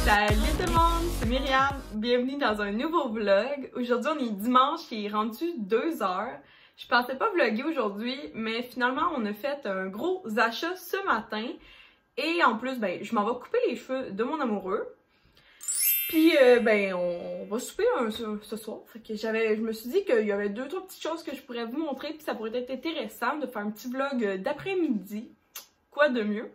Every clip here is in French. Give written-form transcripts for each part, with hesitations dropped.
Salut tout le monde, c'est Myriam, bienvenue dans un nouveau vlog. Aujourd'hui on est dimanche, il est rendu 2h. Je pensais pas vlogger aujourd'hui, mais finalement on a fait un gros achat ce matin. Et en plus, je m'en vais couper les cheveux de mon amoureux. Puis on va souper ce soir. Fait que je me suis dit qu'il y avait 2-3 petites choses que je pourrais vous montrer, puis ça pourrait être intéressant de faire un petit vlog d'après-midi. Quoi de mieux?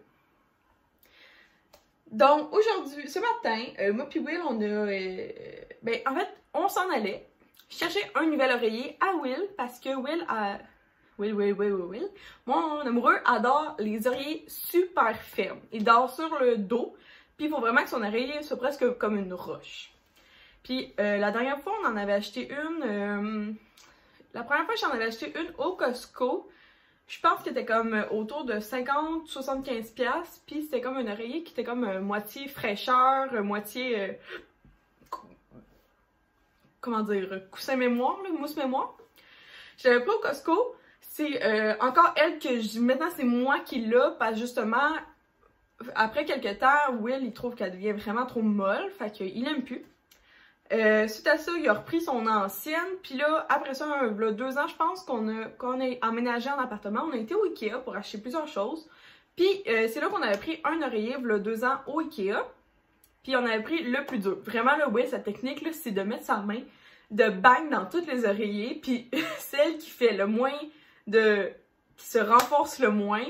Donc aujourd'hui, ce matin, moi puis Will, on a... en fait, on s'en allait chercher un nouvel oreiller à Will parce que Will, mon amoureux adore les oreillers super fermes. Il dort sur le dos, puis il faut vraiment que son oreiller soit presque comme une roche. Puis la dernière fois, on en avait acheté une... la première fois, j'en avais acheté une au Costco. Je pense qu'elle était comme autour de 50-75$, puis c'était comme un oreiller qui était comme moitié fraîcheur, moitié... comment dire? Coussin mémoire, là, mousse mémoire. Je l'avais pas au Costco. C'est encore elle que maintenant c'est moi qui l'a, parce que justement, après quelques temps, Will il trouve qu'elle devient vraiment trop molle, fait qu'il aime plus. Suite à ça, il a repris son ancienne, puis là, après ça, il y a 2 ans, je pense, qu'on a aménagé en appartement. On a été au Ikea pour acheter plusieurs choses. Puis c'est là qu'on avait pris un oreiller, il y a 2 ans, au Ikea. Puis on avait pris le plus dur. Vraiment, là, oui, sa technique, là, c'est de mettre sa main, de bang dans tous les oreillers, puis celle qui fait le moins qui se renfonce le moins,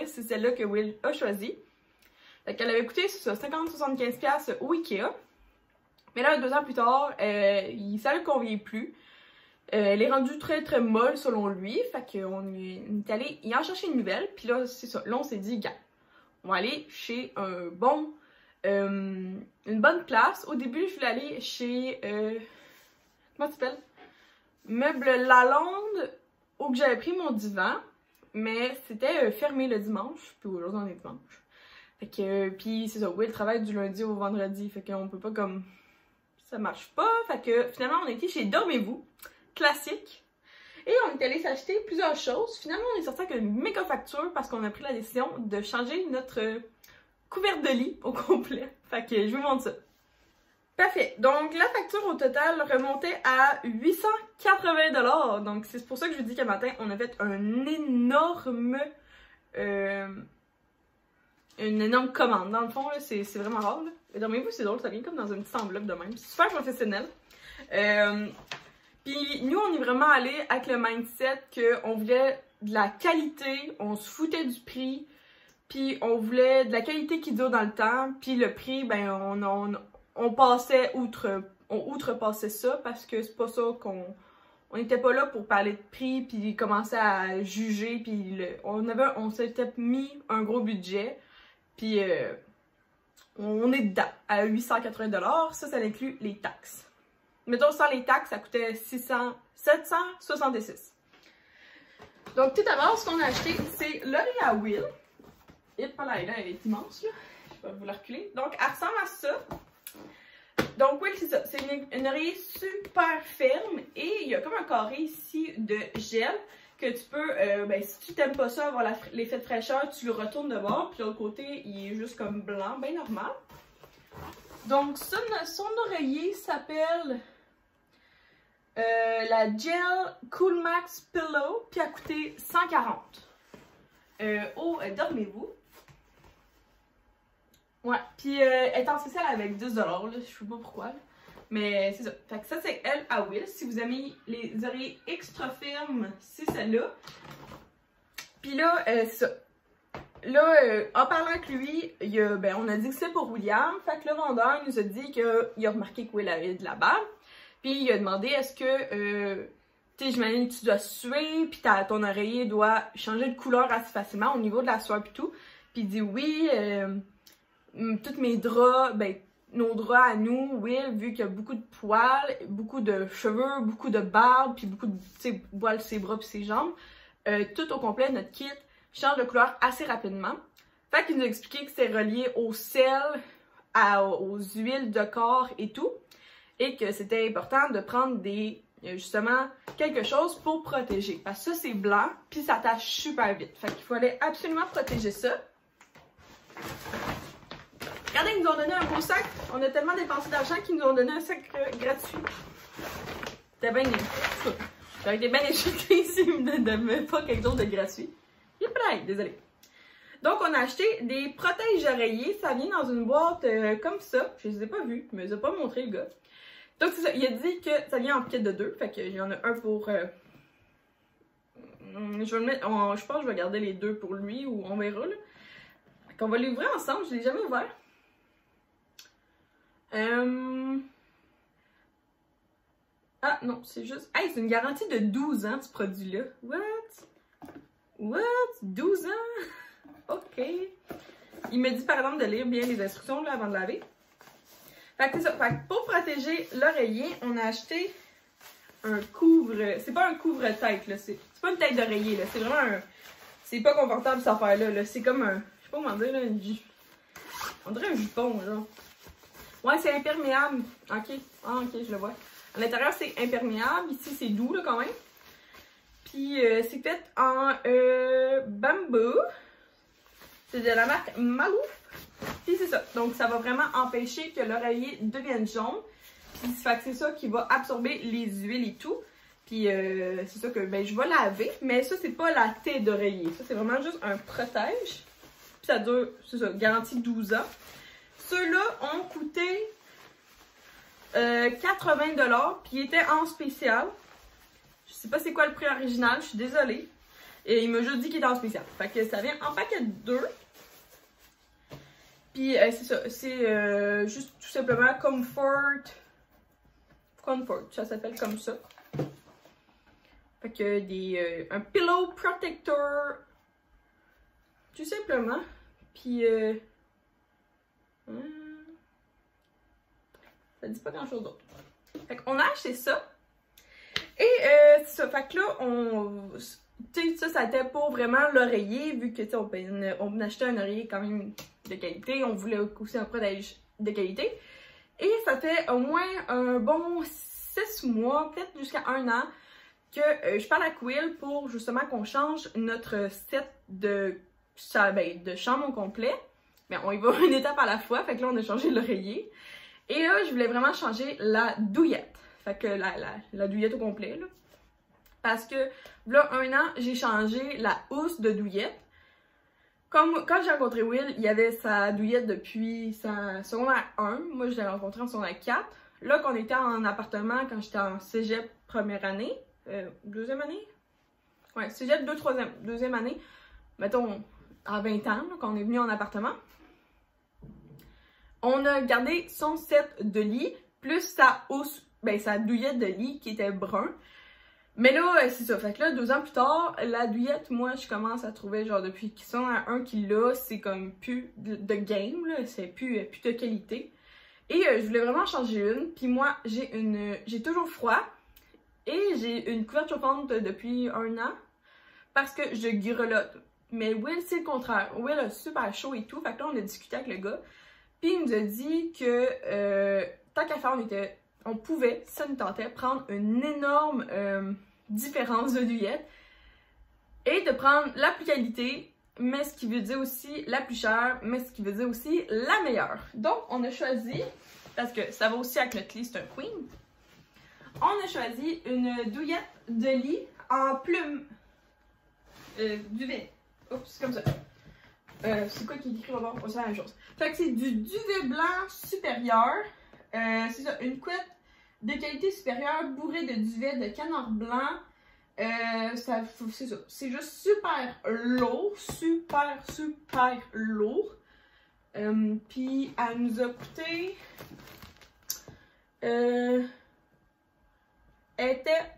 c'est celle-là que Will a choisi. Fait qu'elle avait coûté 50-75$ au Ikea. Mais là, 2 ans plus tard, ça ne convient plus. Elle est rendue très très molle selon lui. Fait qu'on est allé y en chercher une nouvelle. Puis là, c'est ça. Là, on s'est dit, gars, on va aller chez une bonne place. Au début, je voulais aller chez... comment ça s'appelle? Meuble Lalonde, où j'avais pris mon divan. Mais c'était fermé le dimanche. Puis aujourd'hui, on est dimanche. Fait que, puis c'est ça. Oui, il travaille du lundi au vendredi. Fait qu'on peut pas comme... Ça marche pas, fait que finalement on était chez Dormez-vous, classique. Et on est allé s'acheter plusieurs choses. Finalement on est sorti avec une méga facture parce qu'on a pris la décision de changer notre couvert de lit au complet. Fait que je vous montre ça. Parfait, donc la facture au total remontait à 880$. Donc c'est pour ça que je vous dis qu'un matin on a fait une énorme commande. Dans le fond, c'est vraiment rare. Là. Dormez-vous, c'est drôle, ça vient comme dans une petite enveloppe de même. C'est super professionnel. Puis nous, on est vraiment allé avec le mindset qu'on voulait de la qualité, on se foutait du prix, puis on voulait de la qualité qui dure dans le temps, puis le prix, on passait on outrepassait ça parce que c'est pas ça qu'on... On n'était pas là pour parler de prix, puis commencer à juger, puis on s'était mis un gros budget. Puis on est dedans, à 880$. Ça inclut les taxes. Mettons, sans les taxes, ça coûtait 766$. Donc, tout d'abord, ce qu'on a acheté, c'est l'oreiller à Will. Et voilà, là, elle est immense, là. Je vais vous la reculer. Donc, elle ressemble à ça. Donc, Will, c'est ça. C'est une oreiller super ferme. Et il y a comme un carré ici de gel. Que tu peux, si tu t'aimes pas ça, avoir l'effet de fraîcheur, tu le retournes de bord, puis l'autre côté, il est juste comme blanc, bien normal. Donc, son oreiller s'appelle la Gel Cool Max Pillow, puis a coûté 140$. Dormez-vous. Ouais, puis elle est en spécial avec 10$, là, je sais pas pourquoi, là. Mais c'est ça. Fait que ça, c'est elle à Will. Si vous aimez les oreillers extra fermes, c'est celle-là. Puis là, c'est ça. Là, en parlant avec lui, on a dit que c'est pour William. Fait que le vendeur nous a dit qu'il a remarqué que Will avait de la barbe. Puis il a demandé est-ce que, tu sais, j'imagine que tu dois suer, puis ton oreiller doit changer de couleur assez facilement au niveau de la sueur et tout. Puis il dit oui, tous mes draps, nos draps à nous, Will, vu qu'il y a beaucoup de poils, beaucoup de cheveux, beaucoup de barbe, puis beaucoup de poils sur ses bras puis ses jambes, tout au complet, notre kit change de couleur assez rapidement. Fait qu'il nous a expliqué que c'est relié au sel, aux huiles de corps et tout, et que c'était important de prendre justement quelque chose pour protéger. Parce que ça, c'est blanc, puis ça tâche super vite. Fait qu'il fallait absolument protéger ça. Regardez, ils nous ont donné un beau sac. On a tellement dépensé d'argent qu'ils nous ont donné un sac gratuit. C'était bien... J'aurais été bien échouée ici de pas quelque chose de gratuit. Yep, désolé. Donc, on a acheté des protèges oreillers. Ça vient dans une boîte comme ça. Je les ai pas vus. Il me les a pas montré, le gars. Donc, c'est ça. Il a dit que ça vient en kit de 2. Fait qu'il y en a un pour... je vais le mettre... je pense que je vais garder les 2 pour lui ou on verra, là. Fait qu'on va les ouvrir ensemble. Je l'ai jamais ouvert. Ah, non, c'est juste... Hey, c'est une garantie de 12 ans, ce produit-là. What? 12 ans? OK. Il me dit, par exemple, de lire bien les instructions, là, avant de laver. Fait que c'est ça. Fait que pour protéger l'oreiller, on a acheté un couvre... C'est pas un couvre-tête, là. C'est pas une tête d'oreiller, là. C'est vraiment un... C'est pas confortable, cette affaire-là, là. C'est comme un... Je sais pas comment dire, là. On dirait un jupon, genre. Ouais, c'est imperméable. OK. Ah, OK, je le vois. À l'intérieur, c'est imperméable. Ici, c'est doux, là, quand même. Puis, c'est fait en bambou. C'est de la marque Malouf. Puis, c'est ça. Donc, ça va vraiment empêcher que l'oreiller devienne jaune. Puis, c'est ça qui va absorber les huiles et tout. Puis, c'est ça que ben, je vais laver. Mais ça, c'est pas la tête d'oreiller. Ça, c'est vraiment juste un protège. Puis, ça dure, c'est ça, garantie 12 ans. Ceux-là ont coûté 80 $, puis ils étaient en spécial. Je sais pas c'est quoi le prix original, je suis désolée. Et il m'a juste dit qu'il était en spécial. Fait que ça vient en paquet de 2. Puis c'est ça, c'est juste tout simplement Comfort, ça s'appelle comme ça. Fait que un pillow protector, tout simplement. Puis ça dit pas grand chose d'autre. Fait qu'on a acheté ça. Et c'est ça. Fait que là, tu sais, ça était pour vraiment l'oreiller, vu que, tu sais, on achetait un oreiller quand même de qualité. On voulait aussi un protège de qualité. Et ça fait au moins un bon 6 mois, peut-être jusqu'à 1 an, que je parle à Quill pour justement qu'on change notre set de chambre au complet. Mais on y va une étape à la fois. Fait que là, on a changé l'oreiller. Et là, je voulais vraiment changer la douillette. Fait que la douillette au complet, là. Parce que, là, 1 an, j'ai changé la housse de douillette. Comme quand j'ai rencontré Will, il y avait sa douillette depuis sa secondaire 1. Moi, je l'ai rencontré en secondaire 4. Là, qu'on était en appartement, quand j'étais en cégep première année, deuxième année? Ouais, cégep deuxième année. Mettons, à 20 ans, là, quand on est venu en appartement. On a gardé son set de lit, plus sa housse, sa douillette de lit qui était brun. Mais là, c'est ça. Fait que là, 2 ans plus tard, la douillette, moi, je commence à trouver, genre, depuis qu'ils sont à 1 qui l'a, c'est comme plus de game, là. C'est plus de qualité. Et je voulais vraiment changer une. Puis moi, j'ai toujours froid. Et j'ai une couverture chauffante depuis 1 an. Parce que je grelotte. Mais Will, c'est le contraire. Will a super chaud et tout. Fait que là, on a discuté avec le gars. Puis il nous a dit que tant qu'à faire, on pouvait, si ça nous tentait, prendre une énorme différence de douillette et de prendre la plus qualité, mais ce qui veut dire aussi la plus chère, mais ce qui veut dire aussi la meilleure. Donc, on a choisi, parce que ça va aussi avec notre lit, c'est un queen, on a choisi une douillette de lit en plume duvet. Oups, c'est comme ça. C'est quoi qui est écrit là-bas? C'est la même chose. Fait que c'est du duvet blanc supérieur. C'est ça, une couette de qualité supérieure bourrée de duvet de canard blanc. C'est ça. C'est juste super lourd. Super lourd. Puis elle nous a coûté. Elle était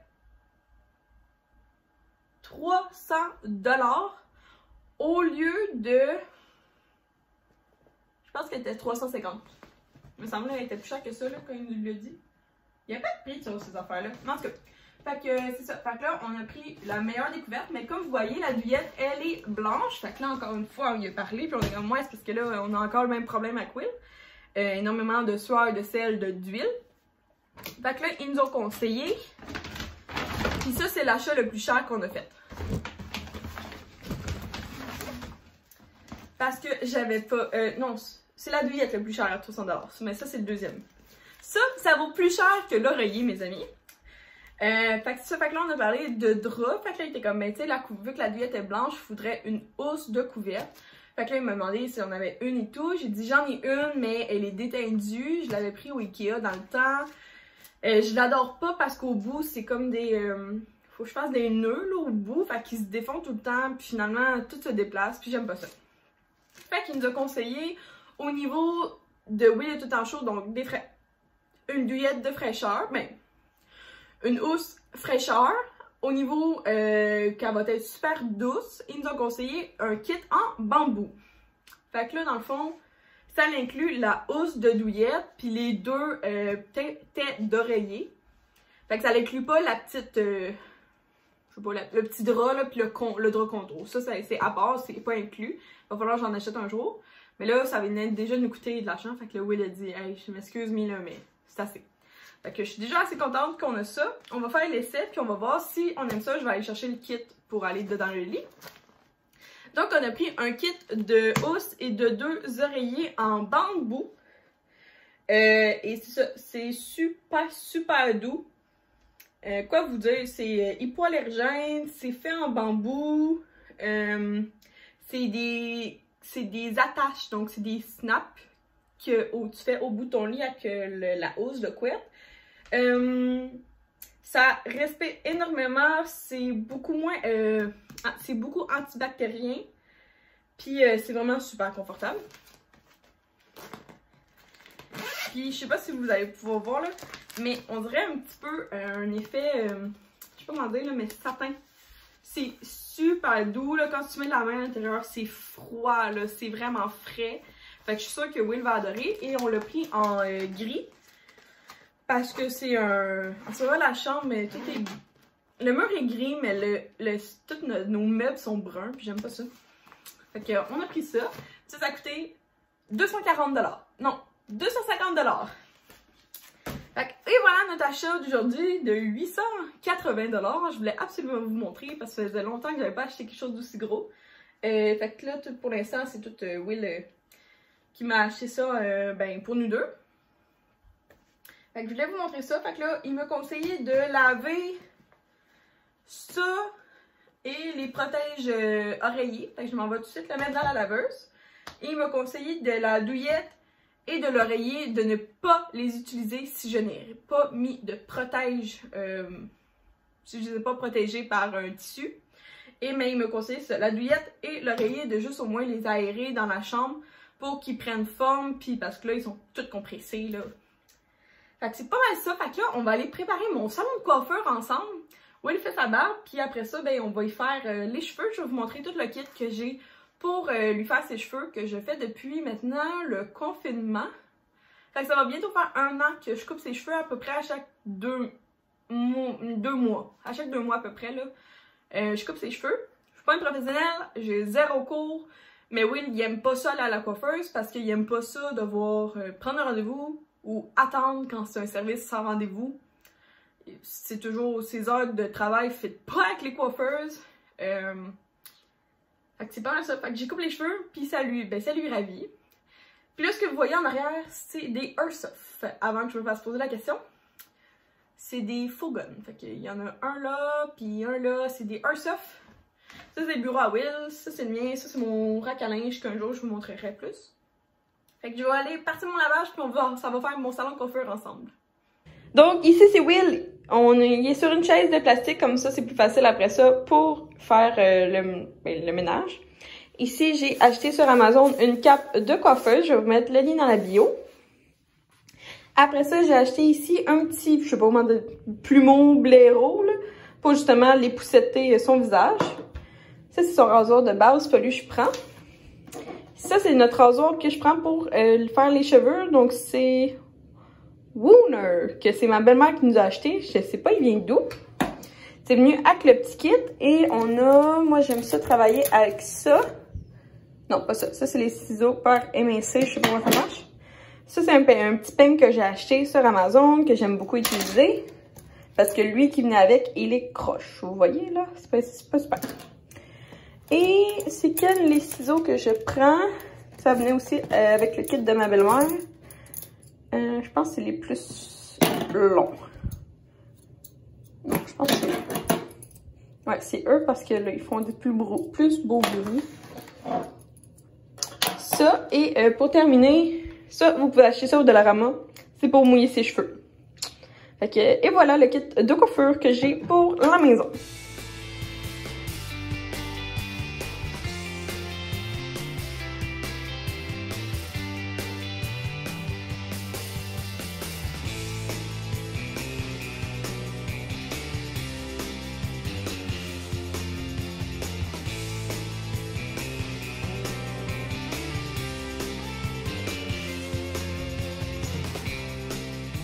300 $ au lieu de. Je pense qu'elle était 350. Il me semblait qu'elle était plus chère que ça là, quand il nous l'a dit. Il n'y a pas de prix sur ces affaires-là. Mais en tout cas, fait que c'est ça. Fait que là, on a pris la meilleure découverte. Mais comme vous voyez, la douillette, elle est blanche. Fait que là, encore une fois, on y a parlé. Puis on est comme moi, c'est parce que là, on a encore le même problème avec Will. Énormément de sueur, de sel, d'huile. Fait que là, ils nous ont conseillé. Puis ça, c'est l'achat le plus cher qu'on a fait. Parce que j'avais pas... non, c'est la douillette le plus cher à 300 $. Mais ça, c'est le deuxième. Ça vaut plus cher que l'oreiller, mes amis. Fait que là, on a parlé de drap. Fait que là, il était comme, ben, tu sais, vu que la douillette est blanche, il faudrait une housse de couverte. Fait que là, il m'a demandé si on avait une et tout. J'ai dit, j'en ai une, mais elle est déteindue. Je l'avais pris au Ikea dans le temps. Je l'adore pas parce qu'au bout, c'est comme des... faut que je fasse des nœuds, là, au bout. Fait qu'ils se défont tout le temps. Puis finalement, tout se déplace. Puis j'aime pas ça. Fait qu'il nous a conseillé, au niveau de Will est tout en chaud, donc une douillette de fraîcheur. Ben, une housse fraîcheur. Au niveau qu'elle va être super douce, ils nous ont conseillé un kit en bambou. Fait que là, dans le fond, ça inclut la housse de douillette, puis les deux têtes d'oreiller. Fait que ça n'inclut pas la petite, je sais pas, le petit drap, là, puis le drap contour. Ça c'est à part, c'est pas inclus. Il va falloir que j'en achète un jour. Mais là, ça venait déjà de nous coûter de l'argent. Fait que là, Will a dit, hey, je m'excuse, Mila, mais c'est assez. Fait que je suis déjà assez contente qu'on a ça. On va faire l'essai, puis on va voir si on aime ça. Je vais aller chercher le kit pour aller dedans le lit. Donc, on a pris un kit de housse et de 2 oreillers en bambou. Et c'est ça, c'est super doux. Quoi vous dire, c'est hypoallergène, c'est fait en bambou. C'est des attaches, donc c'est des snaps que tu fais au bout de ton lit avec la housse, le couette. Ça respire énormément, c'est beaucoup moins, c'est beaucoup antibactérien, puis c'est vraiment super confortable. Puis je sais pas si vous allez pouvoir voir là, mais on dirait un petit peu un effet, je sais pas comment dire là, mais satin. C'est super doux là, quand tu mets la main à l'intérieur, c'est froid là, c'est vraiment frais. Fait que je suis sûre que Will va adorer. Et on l'a pris en gris. Parce que c'est un... C'est vrai, la chambre, mais tout est... Le mur est gris, mais tous nos meubles sont bruns. Puis j'aime pas ça. Fait que on a pris ça. Ça a coûté 240 $. Non, 250 $. Fait que, et voilà notre achat d'aujourd'hui de 880 $. Je voulais absolument vous montrer parce que ça faisait longtemps que j'avais pas acheté quelque chose d'aussi gros. Fait que là, pour l'instant, c'est tout Will... qui m'a acheté ça ben, pour nous deux. Fait que je voulais vous montrer ça. Fait que là, il m'a conseillé de laver ça et les protèges oreillers. Fait que je m'en vais tout de suite le mettre dans la laveuse. Et il m'a conseillé de la douillette et de l'oreiller de ne pas les utiliser si je n'ai pas mis de protège, si je ne les ai pas protégés par un tissu. Mais il m'a conseillé ça, la douillette et l'oreiller, de juste au moins les aérer dans la chambre pour qu'ils prennent forme, puis parce que là, ils sont tous compressés, là. Fait que c'est pas mal ça. Fait que là, on va aller préparer mon salon de coiffeur ensemble. Will fait sa barbe, puis après ça, ben, on va y faire les cheveux. Je vais vous montrer tout le kit que j'ai pour lui faire ses cheveux, que je fais depuis maintenant le confinement. Fait que ça va bientôt faire 1 an que je coupe ses cheveux à peu près à chaque 2 mois. À chaque 2 mois à peu près, là. Je coupe ses cheveux. Je suis pas une professionnelle, j'ai 0 cours. Mais Will, il aime pas ça aller à la coiffeuse parce qu'il aime pas ça devoir prendre un rendez-vous ou attendre quand c'est un service sans rendez-vous. C'est toujours ses heures de travail ne fit pas avec les coiffeuses. Fait que c'est pas mal ça. Fait que j'ai coupé les cheveux, puis ça lui ravit. Puis là, ce que vous voyez en arrière, c'est des Airsoft. Avant que je me fasse poser la question, c'est des faux guns. Fait qu'il y en a un là, puis un là, c'est des Airsoft. Ça, c'est le bureau à Will, ça, c'est le mien, ça, c'est mon rack à linge qu'un jour, je vous montrerai plus. Fait que je vais aller partir mon lavage, puis ça va faire mon salon de coiffure ensemble. Donc, ici, c'est Will. Il est sur une chaise de plastique, comme ça, c'est plus facile après ça pour faire le ménage. Ici, j'ai acheté sur Amazon une cape de coiffeuse. Je vais vous mettre le lien dans la bio. Après ça, j'ai acheté ici un petit, je sais pas comment dire, plumeau blaireau, là, pour justement les poussetter son visage. Ça, c'est son rasoir de base, celui que je prends. Ça, c'est notre rasoir que je prends pour faire les cheveux. Donc, c'est Wooner, que c'est ma belle-mère qui nous a acheté. Je sais pas, il vient d'où. C'est venu avec le petit kit. Et on a, moi, j'aime ça travailler avec ça. Non, pas ça. Ça, c'est les ciseaux par MNC. Je sais pas comment ça marche. Ça, c'est un petit peigne que j'ai acheté sur Amazon, que j'aime beaucoup utiliser. Parce que lui qui venait avec, il est croche. Vous voyez, là? C'est pas super. Et c'est quels les ciseaux que je prends? Ça venait aussi avec le kit de ma belle-mère. Je pense que c'est les plus longs. Non, je pense que c'est eux. Ouais, c'est eux parce que là, ils font des plus beaux bruits. Ça, et pour terminer, ça, vous pouvez acheter ça au Dollarama. C'est pour mouiller ses cheveux. Fait que, et voilà le kit de coiffure que j'ai pour la maison.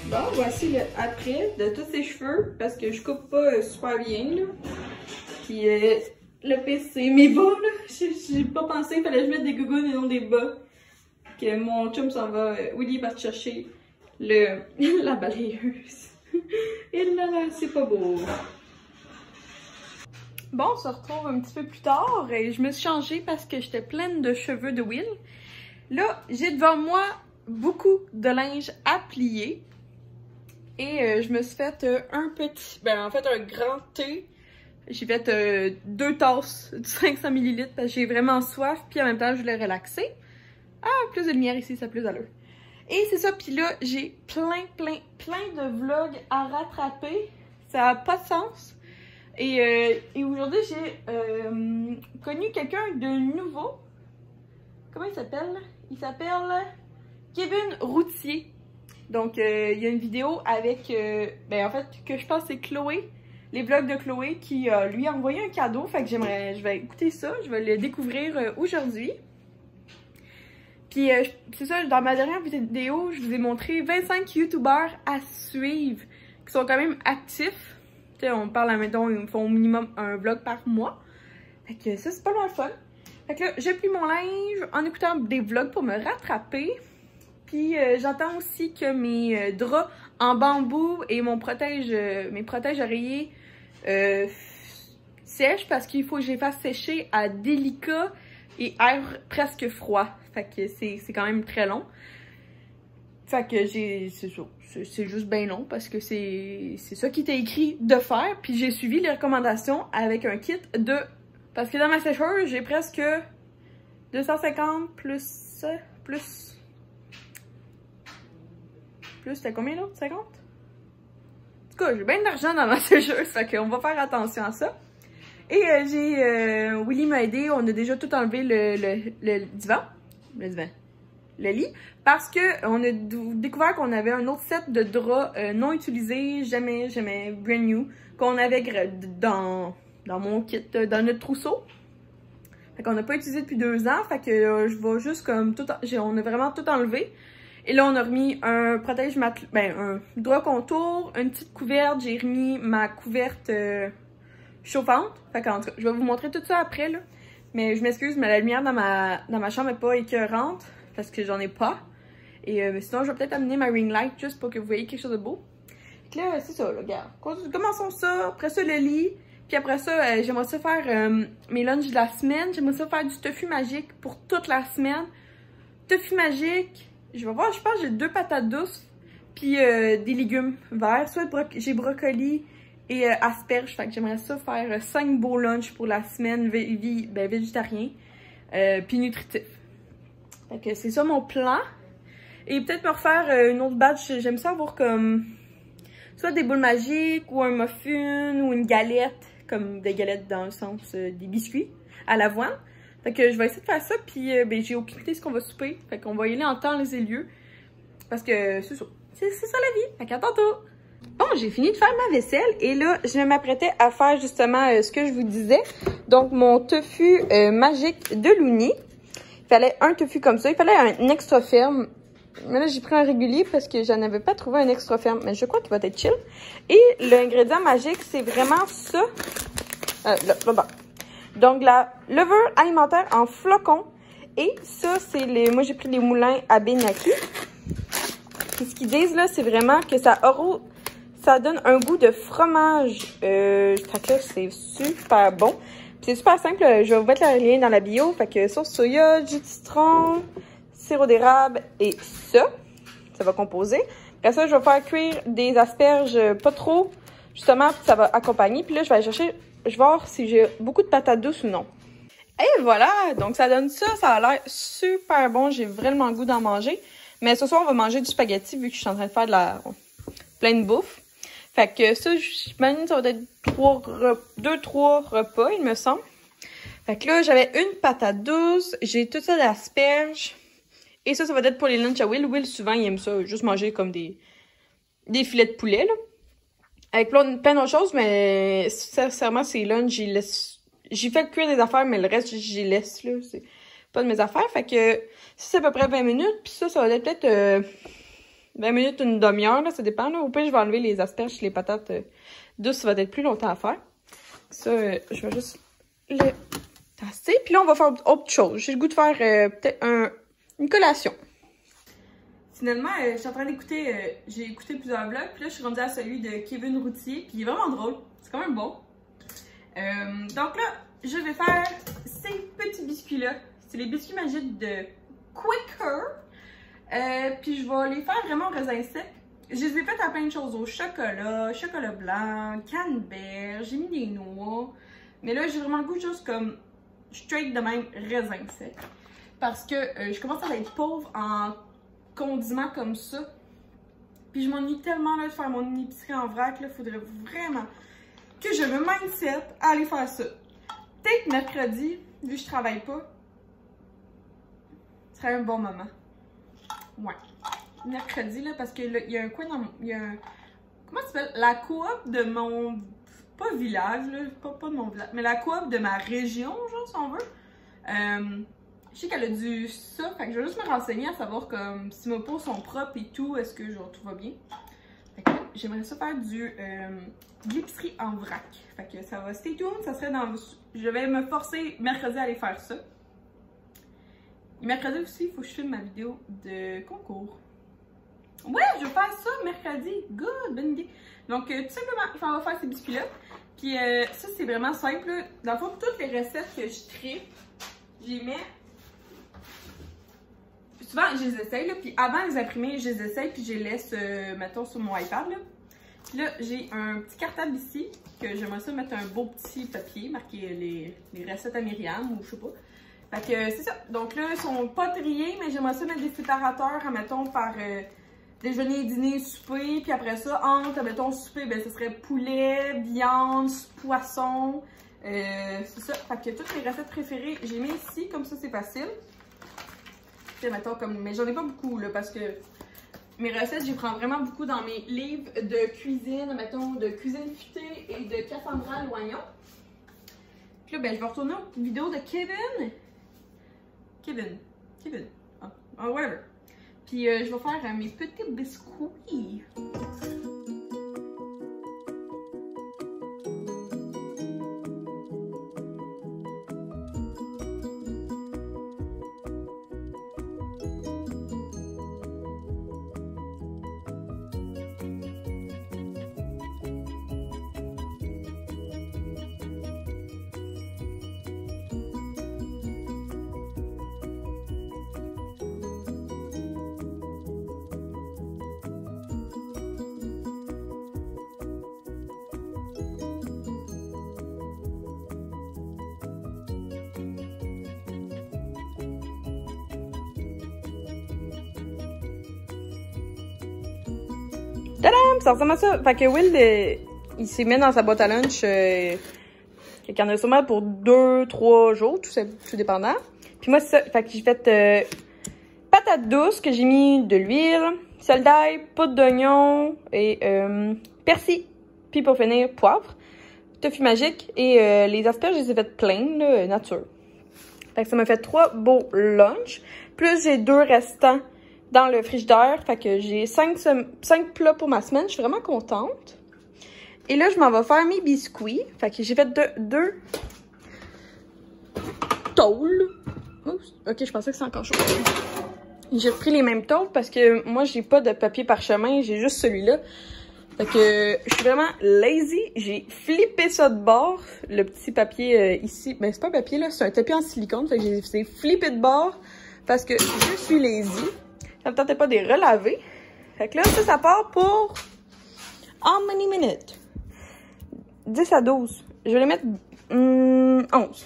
Bon, voici le après de tous ses cheveux, parce que je coupe pas super bien, là. Puis le pire, c'est mes bas, là. J'ai pas pensé qu'il fallait que je mette des gougounes et non des bas. Que mon chum s'en va, Willy va chercher la balayeuse. Et là, c'est pas beau. Bon, on se retrouve un petit peu plus tard et je me suis changée parce que j'étais pleine de cheveux de Will. Là, j'ai devant moi beaucoup de linge à plier. Et je me suis fait un grand thé. J'ai fait 2 tasses de 500 ml parce que j'ai vraiment soif. Puis en même temps, je voulais relaxer. Ah, plus de lumière ici, ça a plus d'allure. Et c'est ça, puis là, j'ai plein de vlogs à rattraper. Ça n'a pas de sens. Et aujourd'hui, j'ai connu quelqu'un de nouveau. Comment il s'appelle? Il s'appelle Kevin Routier. Donc, il y a une vidéo avec, en fait, que je pense c'est Chloé, les vlogs de Chloé, qui lui a envoyé un cadeau. Fait que je vais écouter ça, je vais le découvrir aujourd'hui. Puis, c'est ça, dans ma dernière vidéo, je vous ai montré 25 youtubeurs à suivre, qui sont quand même actifs. Tu sais, on parle à mettons, ils font au minimum un vlog par mois. Fait que ça, c'est pas mal fun. Fait que là, j'ai pris mon linge en écoutant des vlogs pour me rattraper. Puis j'entends aussi que mes draps en bambou et mes protèges oreillers sèchent parce qu'il faut que je les fasse sécher à délicat et air presque froid. Fait que c'est quand même très long. Fait que c'est juste bien long parce que c'est ça qui était écrit de faire. Puis j'ai suivi les recommandations avec un kit de... Parce que dans ma sécheuse, j'ai presque 250 plus... c'était combien là? 50? En tout cas, j'ai bien d'argent dans ma sécheuse, fait qu'on va faire attention à ça. Et Willy m'a aidé, on a déjà tout enlevé le divan. Le lit. Parce que on a découvert qu'on avait un autre set de draps non utilisés, jamais brand new, qu'on avait dans mon kit, dans notre trousseau. Fait qu'on n'a pas utilisé depuis 2 ans, fait que je vais juste comme on a vraiment tout enlevé. Et là, on a remis un protège un drap contour, une petite couverte. J'ai remis ma couverte chauffante. Fait qu'en tout cas, je vais vous montrer tout ça après, là. Mais je m'excuse, mais la lumière dans ma chambre n'est pas écœurante parce que j'en ai pas. Et sinon, je vais peut-être amener ma ring light juste pour que vous voyez quelque chose de beau. Fait que là, c'est ça, là, regarde. Commençons ça. Après ça, le lit. Puis après ça, j'aimerais ça faire mes lunchs de la semaine. J'aimerais ça faire du tofu magique pour toute la semaine. Tofu magique. Je vais voir, je pense que j'ai 2 patates douces, puis des légumes verts. Soit j'ai brocoli et asperges, fait que j'aimerais ça faire 5 beaux lunchs pour la semaine végétarien, puis nutritif. Fait que c'est ça mon plan. Et peut-être me refaire une autre batch, j'aime ça avoir comme soit des boules magiques, ou un muffin, ou une galette, comme des galettes dans le sens des biscuits à l'avoine. Fait que je vais essayer de faire ça, puis j'ai aucune idée de ce qu'on va souper. Fait qu'on va y aller en temps les lieux. Parce que c'est ça. C'est ça la vie. Fait qu'à tantôt. Bon, j'ai fini de faire ma vaisselle. Et là, je m'apprêtais à faire justement ce que je vous disais. Donc, mon tofu magique de Looney. Il fallait un tofu comme ça. Il fallait un extra ferme. Mais là, j'ai pris un régulier parce que j'en avais pas trouvé un extra ferme. Mais je crois qu'il va être chill. Et l'ingrédient magique, c'est vraiment ça. Là-bas. Donc, la levure alimentaire en flocons. Et ça, c'est moi, j'ai pris les moulins à Benaki. Puis, ce qu'ils disent, là, c'est vraiment que ça donne un goût de fromage. Fait que là, c'est super bon. Puis, c'est super simple. Je vais vous mettre le lien dans la bio. Fait que sauce soya, jus de citron, sirop d'érable et ça. Ça va composer. Après ça, je vais faire cuire des asperges pas trop, justement, ça va accompagner. Puis là, je vais aller chercher, je vais voir si j'ai beaucoup de patates douces ou non. Et voilà, donc ça donne ça, ça a l'air super bon, j'ai vraiment le goût d'en manger. Mais ce soir, on va manger du spaghetti vu que je suis en train de faire de la pleine bouffe. Fait que ça, j'imagine ça va être 2-3 repas, il me semble. Fait que là, j'avais une patate douce, j'ai tout ça d'asperges. Et ça va être pour les lunchs à Will. Will, souvent, il aime ça, juste manger comme des filets de poulet, là. Avec plein d'autres choses, mais sincèrement, ces lunchs, j'ai fait cuire des affaires, mais le reste, j'y laisse, là. C'est pas de mes affaires. Fait que ça, c'est à peu près 20 minutes. Puis ça va être peut-être 20 minutes, une demi-heure, là, ça dépend, là. Au pire, je vais enlever les asperges et les patates douces, ça va être plus longtemps à faire. Ça, je vais juste le tasser. Puis là, on va faire autre chose. J'ai le goût de faire peut-être une collation. Finalement, je suis en train d'écouter, j'ai écouté plusieurs vlogs, puis là, je suis rendue à celui de Kevin Routier, puis il est vraiment drôle. C'est quand même bon. Donc là, je vais faire ces petits biscuits-là. C'est les biscuits magiques de Quaker. Puis je vais les faire vraiment au raisin sec. Je les ai fait à plein de choses, au chocolat, chocolat blanc, canneberge, j'ai mis des noix. Mais là, j'ai vraiment le goût juste comme straight de même raisin sec. Parce que je commence à être pauvre en condiments comme ça. Puis je m'ennuie tellement là, de faire mon épicerie en vrac. Il faudrait vraiment que je me mindset à aller faire ça. Peut-être mercredi, vu que je travaille pas, ce serait un bon moment. Ouais. Mercredi, là, parce que il y a un coin dans mon... Il y a un... Comment ça s'appelle? La coop de mon... Pas village, là. Pas de mon village. Mais la coop de ma région, genre, si on veut. Je sais qu'elle a du ça. Fait que je vais juste me renseigner à savoir comme si mes pots sont propres et tout. Est-ce que genre tout va bien? Fait que j'aimerais ça faire de l'épicerie en vrac. Fait que ça va stay tuned. Ça serait dans... Je vais me forcer mercredi à aller faire ça. Et mercredi aussi, il faut que je filme ma vidéo de concours. Ouais, je vais faire ça mercredi. Good, bonne idée. Donc, tout simplement, on va faire ces biscuits-là. Puis, ça, c'est vraiment simple. Dans le fond, toutes les recettes que je tripe, j'y mets. Souvent, je les essaye, là. Puis, avant de les imprimer, je les essaye. Puis, je les laisse, mettons, sur mon iPad, là. Puis là, j'ai un petit cartable ici. Que j'aimerais ça mettre un beau petit papier, marqué les recettes à Myriam ou je sais pas. Fait que c'est ça. Donc là, ils sont pas triés, mais j'aimerais ça mettre des séparateurs, admettons, par déjeuner, dîner, souper. Puis après ça, entre, admettons, souper, ben ça serait poulet, viande, poisson. C'est ça. Fait que toutes les recettes préférées, j'ai mis ici, comme ça, c'est facile. Puis mettons, comme... Mais j'en ai pas beaucoup, là, parce que mes recettes, j'y prends vraiment beaucoup dans mes livres de cuisine, mettons, de cuisine futée et de Cassandra Loignon. Puis là, ben, je vais retourner aux vidéos de Kevin. Whatever. Puis je vais faire mes petits biscuits. Tadam! Ça ressemble à ça. Fait que Will, il s'est mis dans sa boîte à lunch. Il y en a sûrement pour 2-3 jours, tout dépendant. Puis moi, c'est ça. Fait que j'ai fait patates douces que j'ai mis de l'huile, sel d'ail, poudre d'oignon et persil. Puis pour finir, poivre, tofu magique et les asperges, je les ai faites pleines, là, nature. Fait que ça m'a fait 3 beaux lunchs. Plus j'ai 2 restants dans le frigidaire. Fait que j'ai 5 plats pour ma semaine. Je suis vraiment contente. Et là, je m'en vais faire mes biscuits. Fait que j'ai fait 2 tôles. Oups, ok, je pensais que c'est encore chaud. J'ai repris les mêmes tôles parce que moi, j'ai pas de papier parchemin. J'ai juste celui-là. Fait que je suis vraiment lazy. J'ai flippé ça de bord. Le petit papier ici. Ben, c'est pas un papier, là. C'est un tapis en silicone. Fait que j'ai flippé de bord parce que je suis lazy. Ça me tentait pas de les relaver. Fait que là, ça part pour... How many minutes? 10 à 12. Je vais les mettre 11.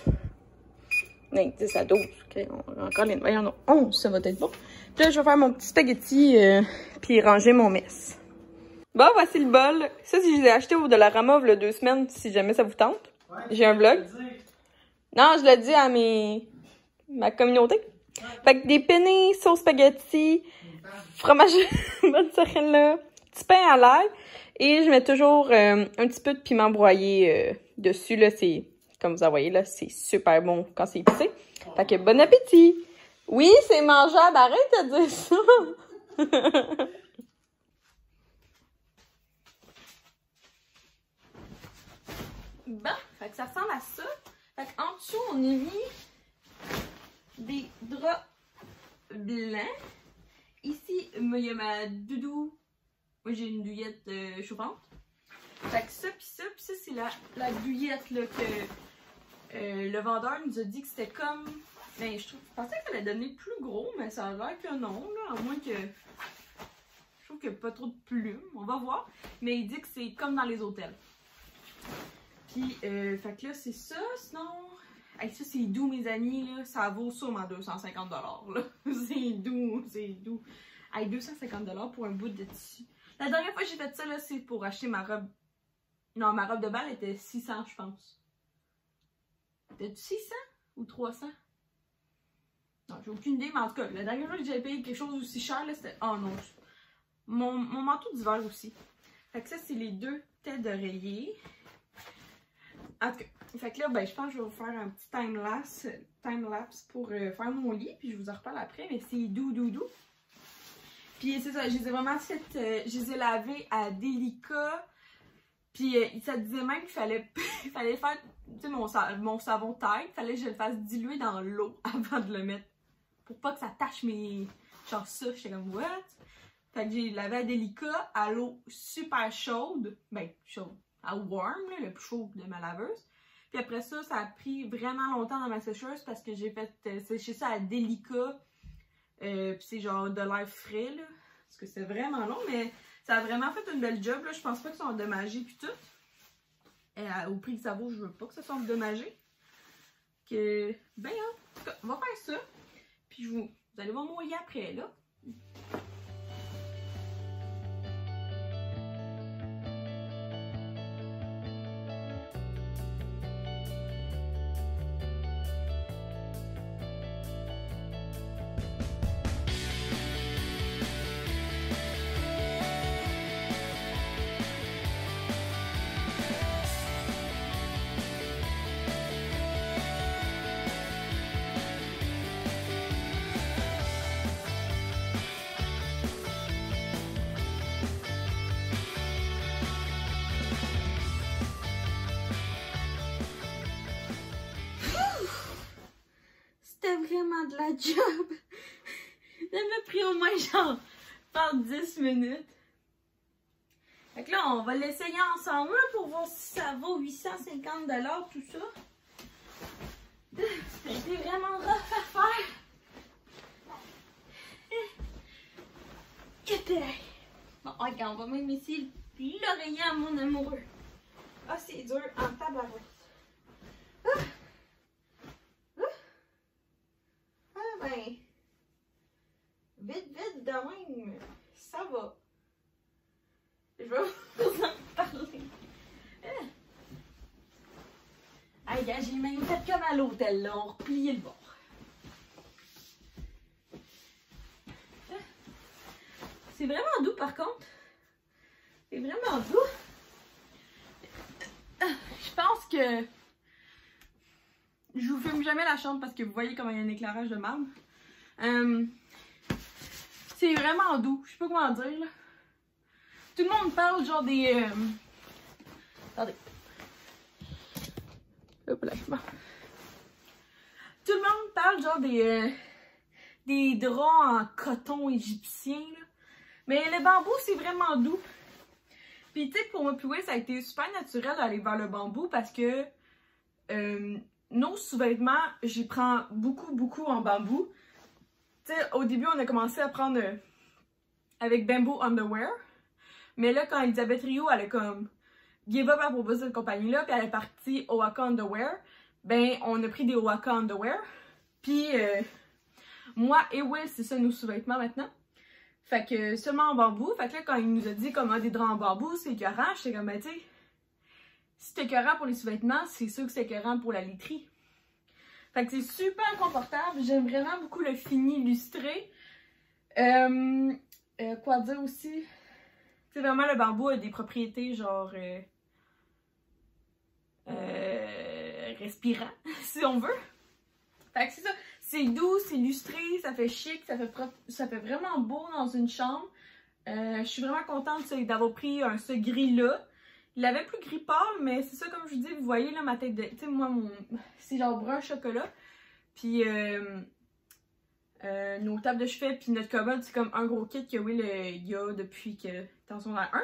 Non, 10 à 12. Okay, encore les... Voyons, non, 11, ça va être bon. Puis là, je vais faire mon petit spaghetti puis ranger mon mess. Bon, voici le bol. Ça, si je l'ai acheté au Dollarama il y a 2 semaines, si jamais ça vous tente. Ouais, j'ai un vlog. Non, je l'ai dit à ma communauté. Ouais. Fait que des penne, sauce spaghetti, fromage mozzarella, petit pain à l'ail. Et je mets toujours un petit peu de piment broyé dessus. Là, c'est, comme vous en voyez, là, c'est super bon quand c'est épicé. Fait que bon appétit! Oui, c'est mangeable. Arrête de dire ça! Bon, fait que ça ressemble à ça. Fait qu'en dessous, on a mis des draps blancs. Ici, il y a ma doudou. Moi, j'ai une douillette chauffante. Fait que ça, pis ça c'est la douillette là, que le vendeur nous a dit que c'était comme... Ben, je pensais que ça allait donner plus gros, mais ça a l'air que non, là, à moins que... Je trouve qu'il n'y a pas trop de plumes. On va voir. Mais il dit que c'est comme dans les hôtels. Puis, fait que là, c'est ça. Sinon, hey, ça, c'est doux, mes amis. Là. Ça vaut sûrement 250 $. C'est doux, c'est doux. Hey, 250 $ pour un bout de tissu. La dernière fois que j'ai fait ça, c'est pour acheter ma robe. Non, ma robe de bal était 600, je pense. C'était 600 ou 300? Non, j'ai aucune idée, mais en tout cas, la dernière fois que j'ai payé quelque chose aussi cher, c'était... Oh non, mon manteau d'hiver aussi. Fait que ça, c'est les 2 têtes d'oreiller. En tout cas, fait que là, ben, je pense que je vais vous faire un petit time-lapse pour faire mon lit, puis je vous en reparle après, mais c'est doux. Puis c'est ça, je les ai vraiment fait, je les ai lavés à délicat, puis ça disait même qu'il fallait faire, tu sais, mon savon tête, il fallait que je le fasse diluer dans l'eau avant de le mettre, pour pas que ça tâche mes... Genre ça, j'étais comme, what? Fait que j'ai lavé à délicat, à l'eau super chaude, ben, chaude. À warm, là, le plus chaud de ma laveuse. Puis après ça, ça a pris vraiment longtemps dans ma sécheuse parce que j'ai fait sécher ça à délicat. Puis c'est genre de l'air frais, là. Parce que c'est vraiment long, mais ça a vraiment fait une belle job, là. Je pense pas qu'ils sont endommagés puis tout. Et au prix que ça vaut, je veux pas que ça soit endommagé. Que, ben, hein, en tout cas, on va faire ça. Puis vous allez voir mon lit après, là. C'était vraiment de la job. Ça m'a pris au moins genre par 10 minutes. Fait que là, on va l'essayer ensemble pour voir si ça vaut 850 $ tout ça. C'était vraiment rough à faire. Bon, regarde, on va même essayer l'oreiller à mon amoureux. Ah, c'est dur en tabarouette. Ben, vite de même, ça va. Je vais vous en parler. Hey, gars, j'ai même fait comme à l'hôtel, là. On repliait le bord. C'est vraiment doux, par contre. C'est vraiment doux. Je pense que je vous filme jamais la chambre parce que vous voyez comment il y a un éclairage de marbre. C'est vraiment doux. Je sais pas comment dire, là. Tout le monde parle genre des... Attendez. Hop là, bon. Tout le monde parle genre des draps en coton égyptien, là. Mais le bambou, c'est vraiment doux. Puis tu sais, pour moi, puis ça a été super naturel d'aller vers le bambou parce que nos sous-vêtements, j'y prends beaucoup en bambou. tu sais, au début, on a commencé à prendre avec Bamboo Underwear. Mais là, quand Elisabeth Rio, elle a comme give up à proposer cette compagnie-là, puis elle est partie Owaka Underwear, ben, on a pris des Owaka Underwear. Puis, moi et Will, c'est ça nos sous-vêtements maintenant. Fait que seulement en bambou. Fait que là, quand il nous a dit comment des draps en bambou, c'est écœurant, j'étais comme, ben, tu sais, si c'est écœurant pour les sous-vêtements, c'est sûr que c'est écœurant pour la literie. Fait que c'est super confortable. J'aime vraiment beaucoup le fini illustré. Quoi dire aussi? Tu sais, vraiment, le bambou a des propriétés genre respirant, si on veut. Fait que c'est ça. C'est doux, c'est illustré, ça fait chic, ça fait vraiment beau dans une chambre. Je suis vraiment contente d'avoir pris ce gris-là. Il avait plus gris pâle, mais c'est ça, comme je vous dis, vous voyez là ma tête de... Tu sais, moi, c'est genre brun chocolat. Puis nos tables de chevet, puis notre commode, c'est comme un gros kit que Will il y a depuis que t'es en secondaire 1.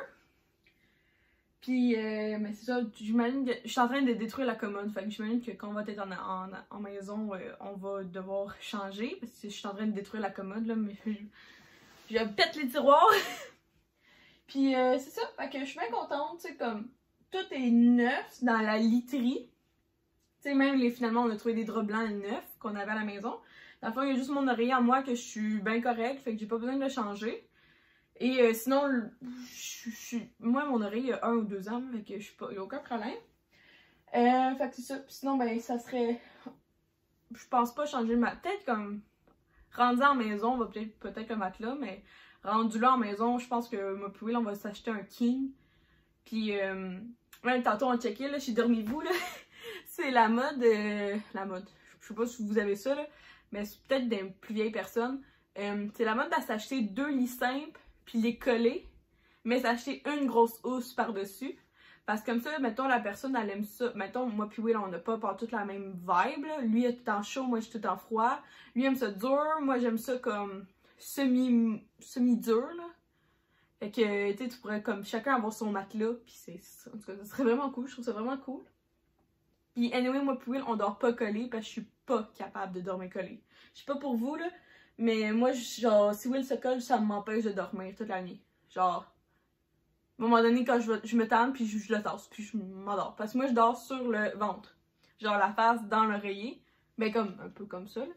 Puis, mais c'est ça, j'imagine que je suis en train de détruire la commode. Fait que j'imagine que quand on va être en maison, on va devoir changer. Parce que je suis en train de détruire la commode, là, mais je pète les tiroirs. Puis, c'est ça, fait que je suis bien contente, tu sais, comme tout est neuf dans la literie. Tu sais, même finalement, on a trouvé des draps blancs neufs qu'on avait à la maison. Dans le fond, il y a juste mon oreiller à moi que je suis bien correcte, fait que j'ai pas besoin de le changer. Et sinon, moi, mon oreille, il y a 1 ou 2 ans, fait que il n'y a aucun problème. Fait que c'est ça. Puis sinon, ben, ça serait... Je pense pas changer ma... Peut-être comme... Rendu en maison, on va peut-être le matelas, mais rendu là en maison, je pense que moi puis Will, on va s'acheter un king. Puis, même tantôt, on checkait, là, chez Dormez-vous, là. C'est la mode... La mode. Je sais pas si vous avez ça, là, mais c'est peut-être des plus vieilles personnes. C'est la mode de s'acheter 2 lits simples, puis les coller, mais s'acheter une grosse housse par-dessus. Parce que comme ça, mettons, la personne, elle aime ça. Mettons, moi puis Will, on n'a pas toute la même vibe, là. Lui, il est tout en chaud, moi, je suis tout en froid. Lui, il aime ça dur, moi, j'aime ça comme semi-dur, là. Fait que, tu sais, tu pourrais comme chacun avoir son matelas, puis en tout cas, ça serait vraiment cool, je trouve ça vraiment cool. Puis, anyway, moi puis Will, on dort pas collé, parce que je suis pas capable de dormir collé. Je sais pas pour vous, là, mais moi, genre, si Will se colle, ça m'empêche de dormir toute la nuit. Genre, à un moment donné, quand je me tente, puis je le tasse, puis je m'endors. Parce que moi, je dors sur le ventre. Genre, la face dans l'oreiller. Mais comme, un peu comme ça, là.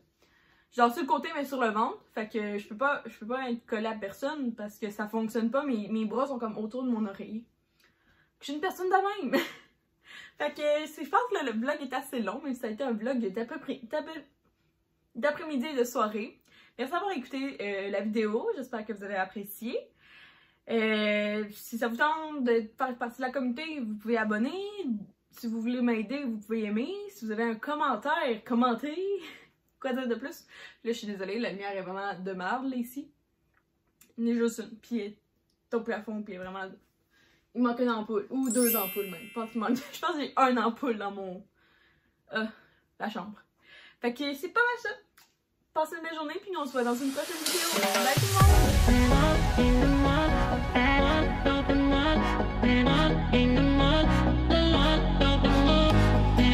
Je dors sur le côté, mais sur le ventre. Fait que je peux pas être collée à personne, parce que ça fonctionne pas. Mes bras sont comme autour de mon oreiller. Je suis une personne de même. Fait que, je pense que là, le vlog est assez long, mais ça a été un vlog d'après-midi et de soirée. Merci d'avoir écouté la vidéo, j'espère que vous avez apprécié. Si ça vous tente de faire partie de la communauté, vous pouvez abonner. Si vous voulez m'aider, vous pouvez aimer. Si vous avez un commentaire, commentez. Quoi dire de plus? Là, je suis désolée, la lumière est vraiment de merde, là, ici. Il y en a juste une, puis elle est au plafond, puis elle est vraiment... Il manque une ampoule, ou 2 ampoules même. Je pense que j'ai 1 ampoule dans mon... la chambre. Fait que c'est pas mal ça. Passez une belle journée, puis nous on se voit dans une prochaine vidéo. Bye tout le monde!